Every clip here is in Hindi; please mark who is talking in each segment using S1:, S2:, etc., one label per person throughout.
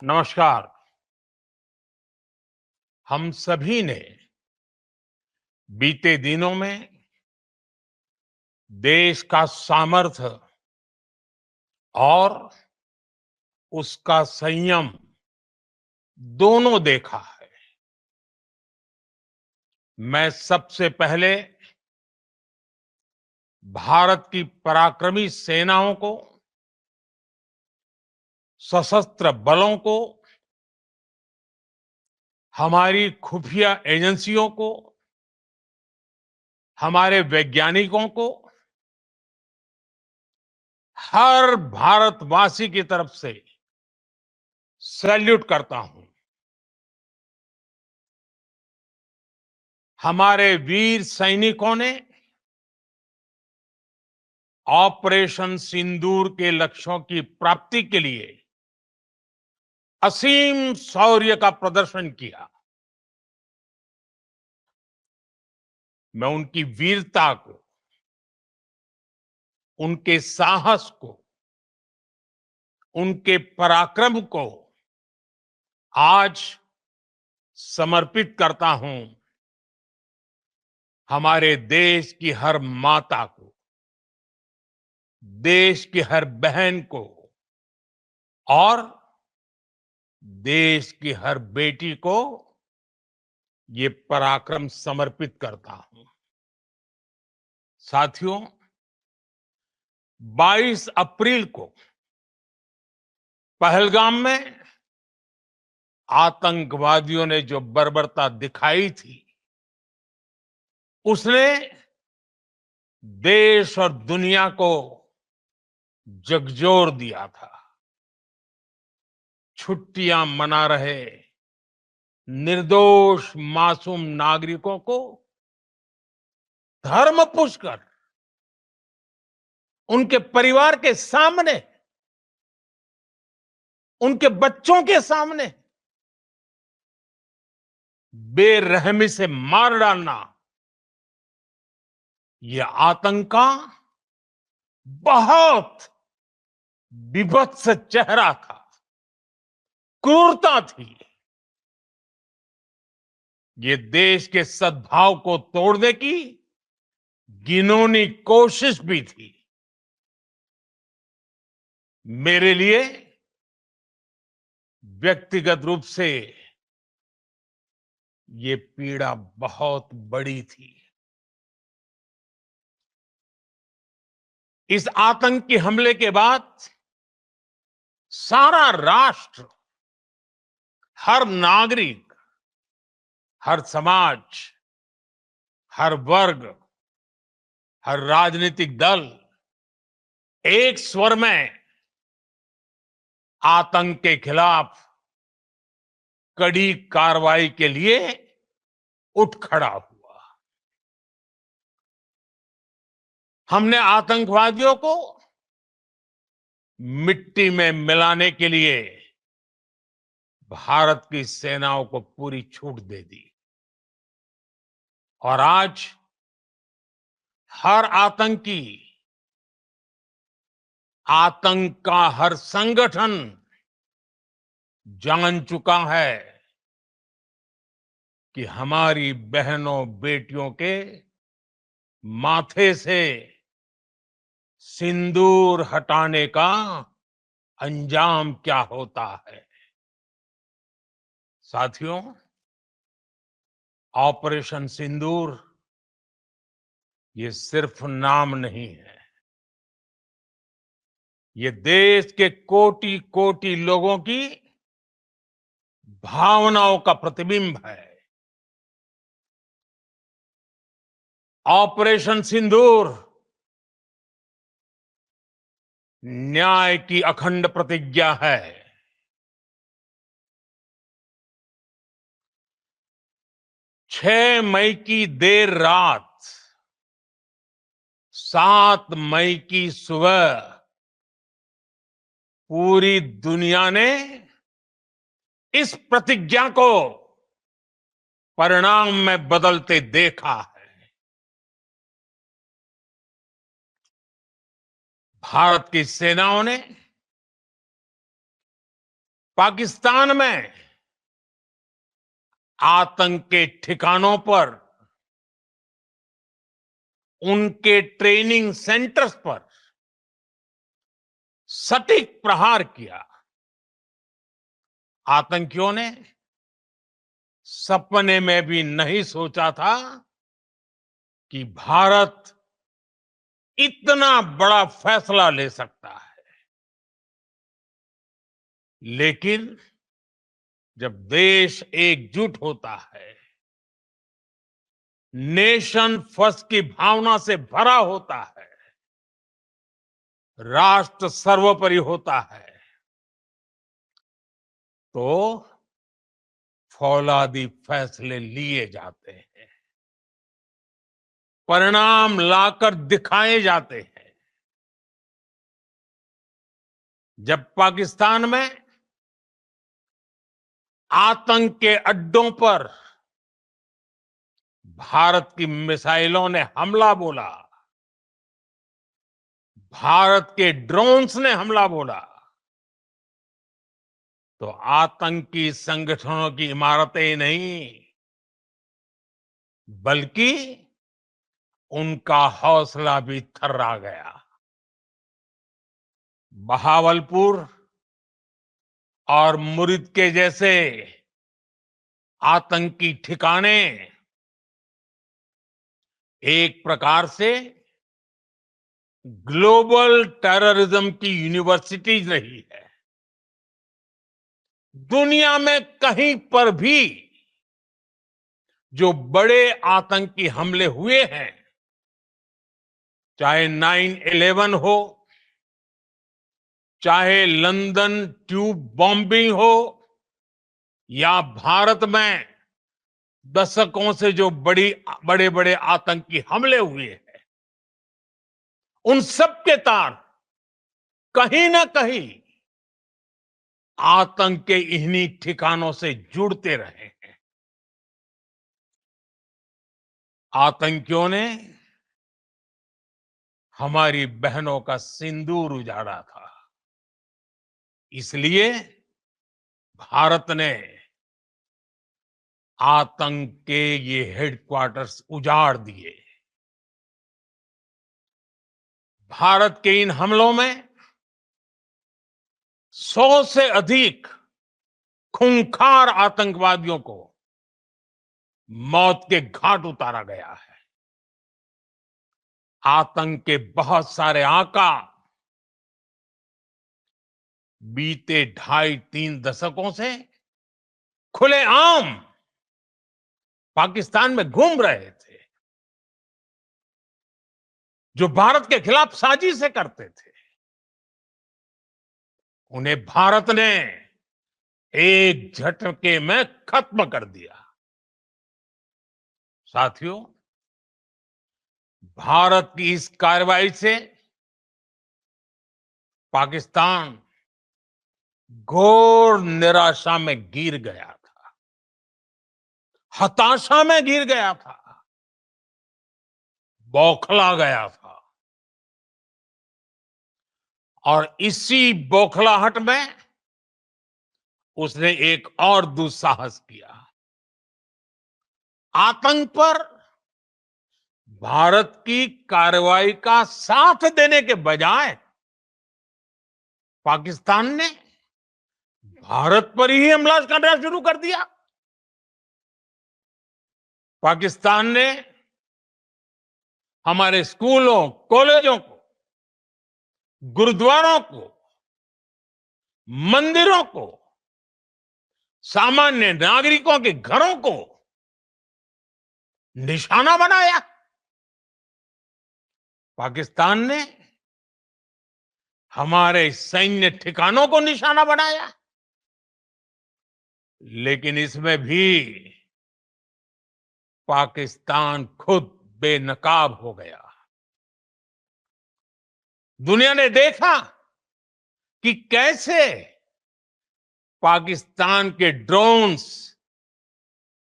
S1: नमस्कार। हम सभी ने बीते दिनों में देश का सामर्थ्य और उसका संयम दोनों देखा है। मैं सबसे पहले भारत की पराक्रमी सेनाओं को, सशस्त्र बलों को, हमारी खुफिया एजेंसियों को, हमारे वैज्ञानिकों को, हर भारतवासी की तरफ से सैल्यूट करता हूं। हमारे वीर सैनिकों ने ऑपरेशन सिंदूर के लक्ष्यों की प्राप्ति के लिए असीम शौर्य का प्रदर्शन किया। मैं उनकी वीरता को, उनके साहस को, उनके पराक्रम को आज समर्पित करता हूं हमारे देश की हर माता को, देश की हर बहन को और देश की हर बेटी को ये पराक्रम समर्पित करता हूं। साथियों, 22 अप्रैल को पहलगाम में आतंकवादियों ने जो बर्बरता दिखाई थी, उसने देश और दुनिया को झकझोर दिया था। छुट्टियां मना रहे निर्दोष मासूम नागरिकों को धर्म पूछकर उनके परिवार के सामने, उनके बच्चों के सामने बेरहमी से मार डालना, यह आतंक का बहुत बीभत्स चेहरा था, क्रूरता थी। ये देश के सद्भाव को तोड़ने की घिनौनी कोशिश भी थी। मेरे लिए व्यक्तिगत रूप से ये पीड़ा बहुत बड़ी थी। इस आतंकी हमले के बाद सारा राष्ट्र, हर नागरिक, हर समाज, हर वर्ग, हर राजनीतिक दल एक स्वर में आतंक के खिलाफ कड़ी कार्रवाई के लिए उठ खड़ा हुआ। हमने आतंकवादियों को मिट्टी में मिलाने के लिए भारत की सेनाओं को पूरी छूट दे दी और आज हर आतंकी, आतंक का हर संगठन जान चुका है कि हमारी बहनों बेटियों के माथे से सिंदूर हटाने का अंजाम क्या होता है। साथियों, ऑपरेशन सिंदूर ये सिर्फ नाम नहीं है, ये देश के कोटि कोटि लोगों की भावनाओं का प्रतिबिंब है। ऑपरेशन सिंदूर न्याय की अखंड प्रतिज्ञा है। 6 मई की देर रात, 7 मई की सुबह पूरी दुनिया ने इस प्रतिज्ञा को परिणाम में बदलते देखा है। भारत की सेनाओं ने पाकिस्तान में आतंक के ठिकानों पर, उनके ट्रेनिंग सेंटर्स पर सटीक प्रहार किया। आतंकियों ने सपने में भी नहीं सोचा था कि भारत इतना बड़ा फैसला ले सकता है। लेकिन जब देश एकजुट होता है, नेशन फर्स्ट की भावना से भरा होता है, राष्ट्र सर्वोपरि होता है, तो फौलादी फैसले लिए जाते हैं, परिणाम लाकर दिखाए जाते हैं। जब पाकिस्तान में आतंक के अड्डों पर भारत की मिसाइलों ने हमला बोला, भारत के ड्रोन्स ने हमला बोला, तो आतंकी संगठनों की इमारतें नहीं, बल्कि उनका हौसला भी थर्रा गया। बहावलपुर और मुरिद के जैसे आतंकी ठिकाने एक प्रकार से ग्लोबल टेररिज्म की यूनिवर्सिटीज रही है। दुनिया में कहीं पर भी जो बड़े आतंकी हमले हुए हैं, चाहे 9/11 हो, चाहे लंदन ट्यूब बॉम्बिंग हो, या भारत में दशकों से जो बड़े बड़े आतंकी हमले हुए हैं, उन सब के तार कहीं ना कहीं आतंक के इन्हीं ठिकानों से जुड़ते रहे हैं। आतंकियों ने हमारी बहनों का सिंदूर उजाड़ा था, इसलिए भारत ने आतंक के ये हेडक्वार्टर्स उजाड़ दिए। भारत के इन हमलों में 100 से अधिक खूंखार आतंकवादियों को मौत के घाट उतारा गया है। आतंक के बहुत सारे आका बीते 2.5-3 दशकों से खुलेआम पाकिस्तान में घूम रहे थे, जो भारत के खिलाफ साजिशें करते थे। उन्हें भारत ने एक झटके में खत्म कर दिया। साथियों, भारत की इस कार्रवाई से पाकिस्तान घोर निराशा में गिर गया था, हताशा में गिर गया था, बौखला गया था। और इसी बौखलाहट में उसने एक और दुस्साहस किया। आतंक पर भारत की कार्रवाई का साथ देने के बजाय पाकिस्तान ने भारत पर ही हमला करना शुरू कर दिया। पाकिस्तान ने हमारे स्कूलों, कॉलेजों को, गुरुद्वारों को, मंदिरों को, सामान्य नागरिकों के घरों को निशाना बनाया। पाकिस्तान ने हमारे सैन्य ठिकानों को निशाना बनाया। लेकिन इसमें भी पाकिस्तान खुद बेनकाब हो गया। दुनिया ने देखा कि कैसे पाकिस्तान के ड्रोन्स,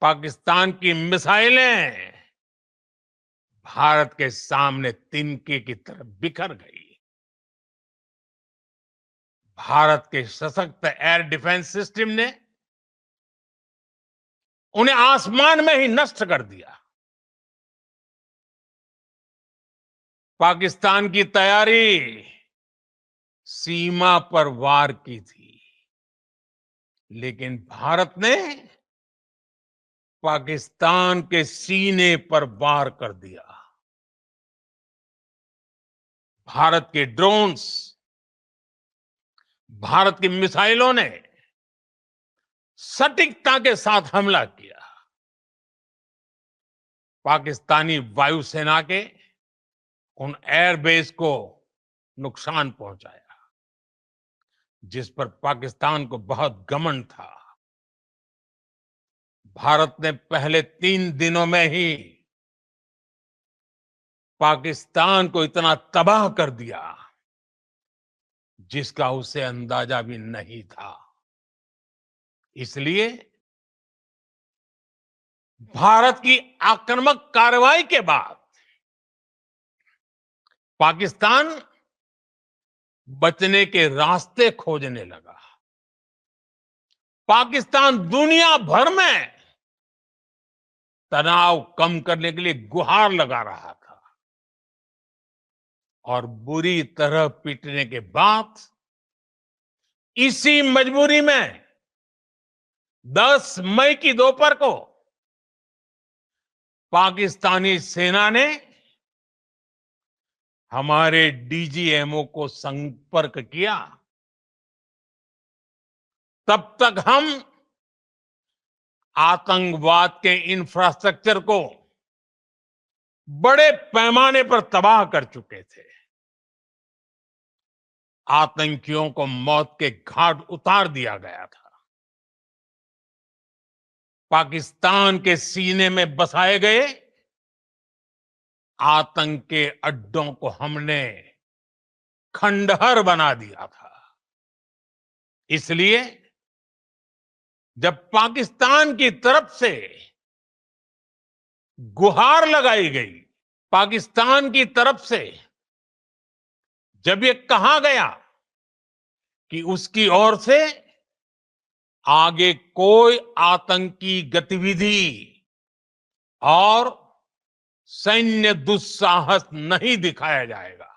S1: पाकिस्तान की मिसाइलें भारत के सामने तिनके की तरह बिखर गई। भारत के सशक्त एयर डिफेंस सिस्टम ने उन्हें आसमान में ही नष्ट कर दिया। पाकिस्तान की तैयारी सीमा पर वार की थी, लेकिन भारत ने पाकिस्तान के सीने पर वार कर दिया। भारत के ड्रोन्स, भारत की मिसाइलों ने सटीकता के साथ हमला किया। पाकिस्तानी वायुसेना के उन एयरबेस को नुकसान पहुंचाया, जिस पर पाकिस्तान को बहुत घमंड था। भारत ने पहले 3 दिनों में ही पाकिस्तान को इतना तबाह कर दिया, जिसका उसे अंदाजा भी नहीं था। इसलिए भारत की आक्रामक कार्रवाई के बाद पाकिस्तान बचने के रास्ते खोजने लगा। पाकिस्तान दुनिया भर में तनाव कम करने के लिए गुहार लगा रहा था, और बुरी तरह पीटने के बाद इसी मजबूरी में 10 मई की दोपहर को पाकिस्तानी सेना ने हमारे डीजीएमओ को संपर्क किया। तब तक हम आतंकवाद के इंफ्रास्ट्रक्चर को बड़े पैमाने पर तबाह कर चुके थे। आतंकियों को मौत के घाट उतार दिया गया था। पाकिस्तान के सीने में बसाए गए आतंक के अड्डों को हमने खंडहर बना दिया था। इसलिए जब पाकिस्तान की तरफ से गुहार लगाई गई, पाकिस्तान की तरफ से जब ये कहा गया कि उसकी ओर से आगे कोई आतंकी गतिविधि और सैन्य दुस्साहस नहीं दिखाया जाएगा,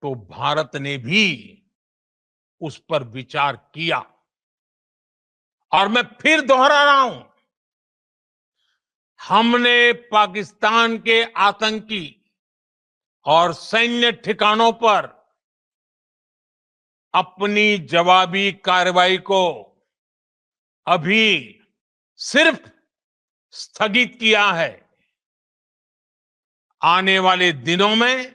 S1: तो भारत ने भी उस पर विचार किया। और मैं फिर दोहरा रहा हूं, हमने पाकिस्तान के आतंकी और सैन्य ठिकानों पर अपनी जवाबी कार्रवाई को अभी सिर्फ स्थगित किया है। आने वाले दिनों में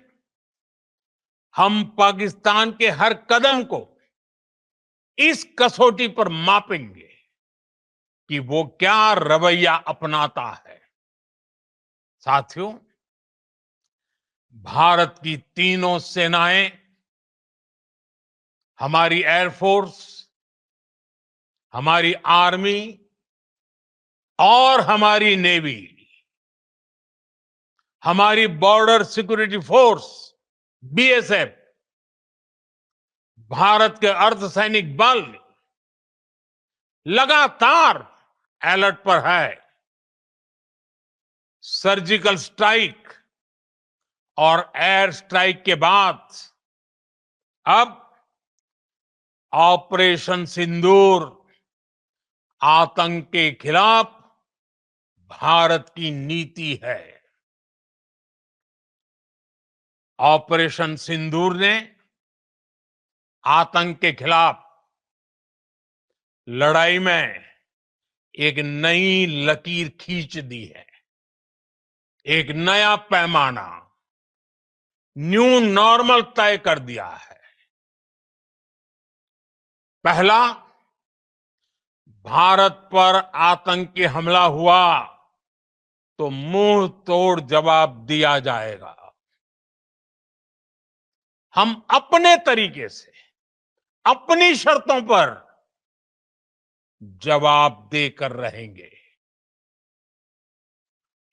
S1: हम पाकिस्तान के हर कदम को इस कसौटी पर मापेंगे कि वो क्या रवैया अपनाता है। साथियों, भारत की तीनों सेनाएं, हमारी एयरफोर्स, हमारी आर्मी और हमारी नेवी, हमारी border security force BSF, Bharat के अर्धसैनिक बल लगातार अलर्ट पर है। सर्जिकल स्ट्राइक और एयर स्ट्राइक के बाद अब ऑपरेशन सिंदूर आतंक के खिलाफ भारत की नीति है। ऑपरेशन सिंदूर ने आतंक के खिलाफ लड़ाई में एक नई लकीर खींच दी है, एक नया पैमाना, न्यू नॉर्मल तय कर दिया है। पहला, भारत पर आतंकी हमला हुआ तो मुंह तोड़ जवाब दिया जाएगा। हम अपने तरीके से, अपनी शर्तों पर जवाब देकर रहेंगे।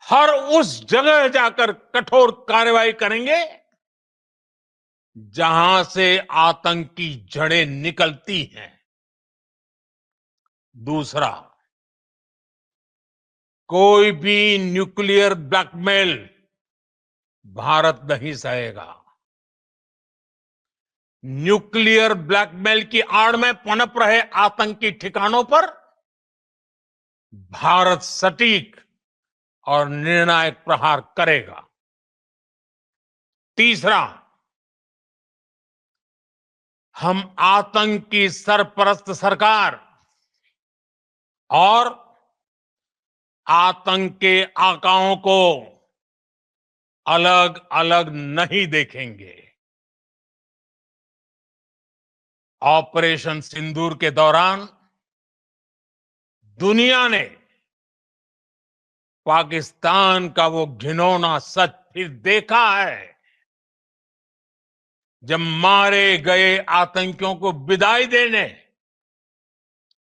S1: हर उस जगह जाकर कठोर कार्रवाई करेंगे जहां से आतंक की जड़ें निकलती हैं। दूसरा, कोई भी न्यूक्लियर ब्लैकमेल भारत नहीं सहेगा। न्यूक्लियर ब्लैकमेल की आड़ में पनप रहे आतंकी ठिकानों पर भारत सटीक और निर्णायक प्रहार करेगा। तीसरा, हम आतंक की सरपरस्त सरकार और आतंक के आकाओं को अलग अलग नहीं देखेंगे। ऑपरेशन सिंदूर के दौरान दुनिया ने पाकिस्तान का वो घिनौना सच फिर देखा है, जब मारे गए आतंकियों को विदाई देने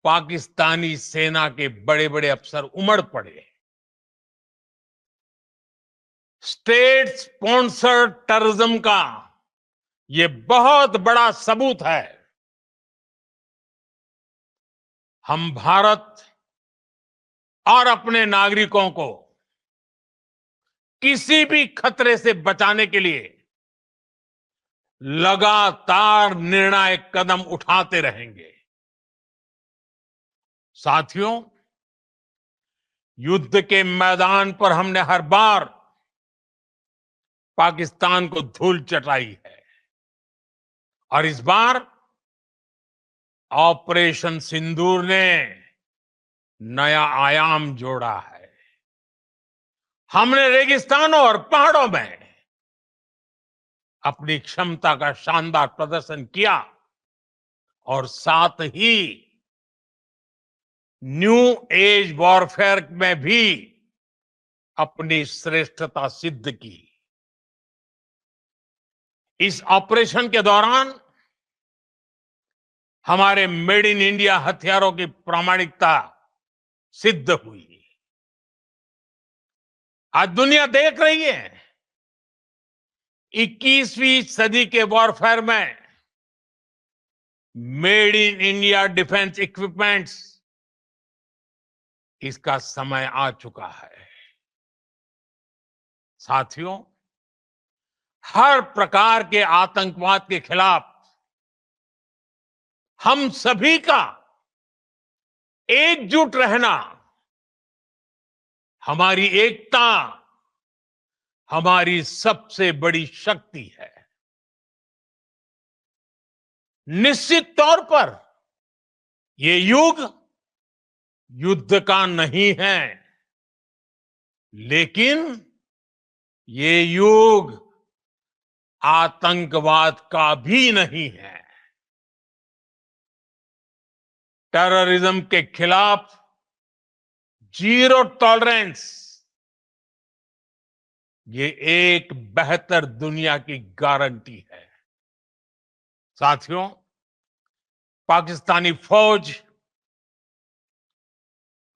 S1: पाकिस्तानी सेना के बड़े बड़े अफसर उमड़ पड़े। स्टेट स्पॉन्सर्ड टेररिज्म का ये बहुत बड़ा सबूत है। हम भारत और अपने नागरिकों को किसी भी खतरे से बचाने के लिए लगातार निर्णायक कदम उठाते रहेंगे। साथियों, युद्ध के मैदान पर हमने हर बार पाकिस्तान को धूल चटाई है और इस बार ऑपरेशन सिंदूर ने नया आयाम जोड़ा है। हमने रेगिस्तानों और पहाड़ों में अपनी क्षमता का शानदार प्रदर्शन किया और साथ ही न्यू एज वॉरफेयर में भी अपनी श्रेष्ठता सिद्ध की। इस ऑपरेशन के दौरान हमारे मेड इन इंडिया हथियारों की प्रामाणिकता सिद्ध हुई। आज दुनिया देख रही है 21वीं सदी के वॉरफेयर में made in India defence equipments, इसका समय आ चुका है। साथियों, हर प्रकार के आतंकवाद के खिलाफ हम सभी का एकजुट रहना हमारी एकता, हमारी सबसे बड़ी शक्ति है। निश्चित तौर पर ये युग युद्ध का नहीं है, लेकिन ये युग आतंकवाद का भी नहीं है। टेररिज्म के खिलाफ जीरो टॉलरेंस, ये एक बेहतर दुनिया की गारंटी है। साथियों, पाकिस्तानी फौज,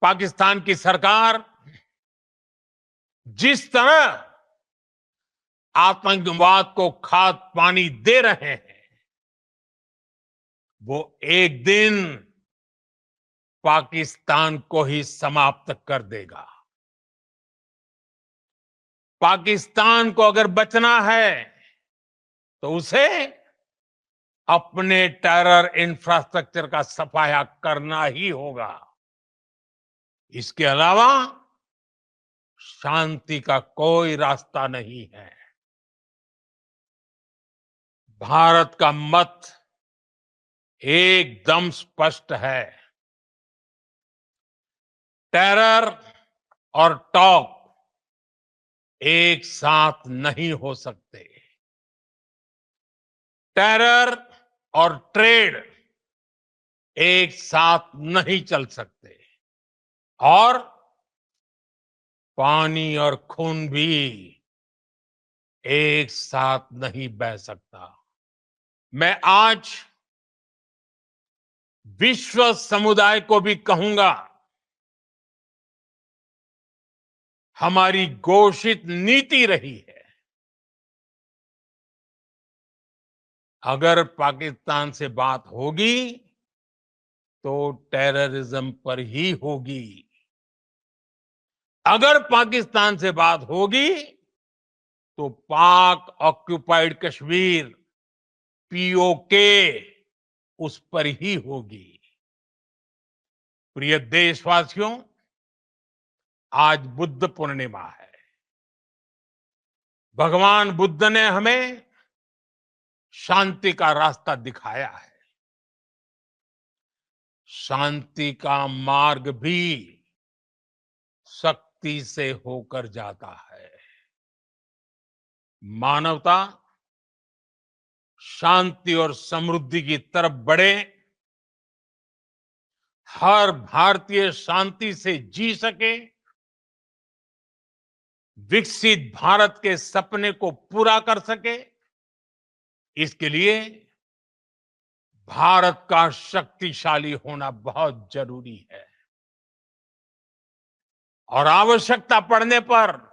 S1: पाकिस्तान की सरकार जिस तरह आतंकवाद को खाद पानी दे रहे हैं, वो एक दिन पाकिस्तान को ही समाप्त कर देगा। पाकिस्तान को अगर बचना है तो उसे अपने टेरर इंफ्रास्ट्रक्चर का सफाया करना ही होगा। इसके अलावा शांति का कोई रास्ता नहीं है। भारत का मत एकदम स्पष्ट है। टेरर और टॉक एक साथ नहीं हो सकते। टेरर और ट्रेड एक साथ नहीं चल सकते और पानी और खून भी एक साथ नहीं बह सकता। मैं आज विश्व समुदाय को भी कहूंगा, हमारी घोषित नीति रही है अगर पाकिस्तान से बात होगी तो टेररिज्म पर ही होगी। अगर पाकिस्तान से बात होगी तो पाक ऑक्युपाइड कश्मीर पीओके उस पर ही होगी। प्रिय देशवासियों, आज बुद्ध पूर्णिमा है। भगवान बुद्ध ने हमें शांति का रास्ता दिखाया है। शांति का मार्ग भी शक्ति से होकर जाता है। मानवता शांति और समृद्धि की तरफ बढ़े, हर भारतीय शांति से जी सके, विकसित भारत के सपने को पूरा कर सके, इसके लिए भारत का शक्तिशाली होना बहुत जरूरी है। और आवश्यकता पड़ने पर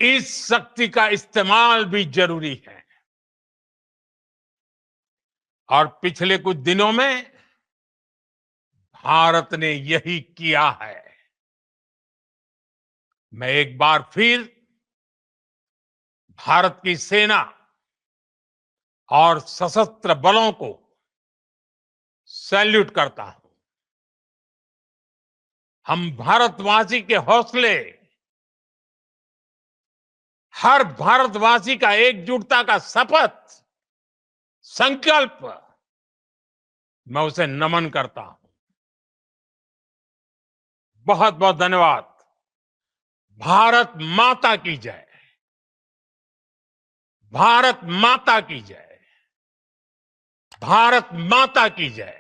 S1: इस शक्ति का इस्तेमाल भी जरूरी है। और पिछले कुछ दिनों में भारत ने यही किया है। मैं एक बार फिर भारत की सेना और सशस्त्र बलों को सैल्यूट करता हूं। हम भारतवासी के हौसले, हर भारतवासी का एकजुटता का शपथ, संकल्प, मैं उसे नमन करता हूं। बहुत बहुत धन्यवाद। भारत माता की जय। भारत माता की जय। भारत माता की जय।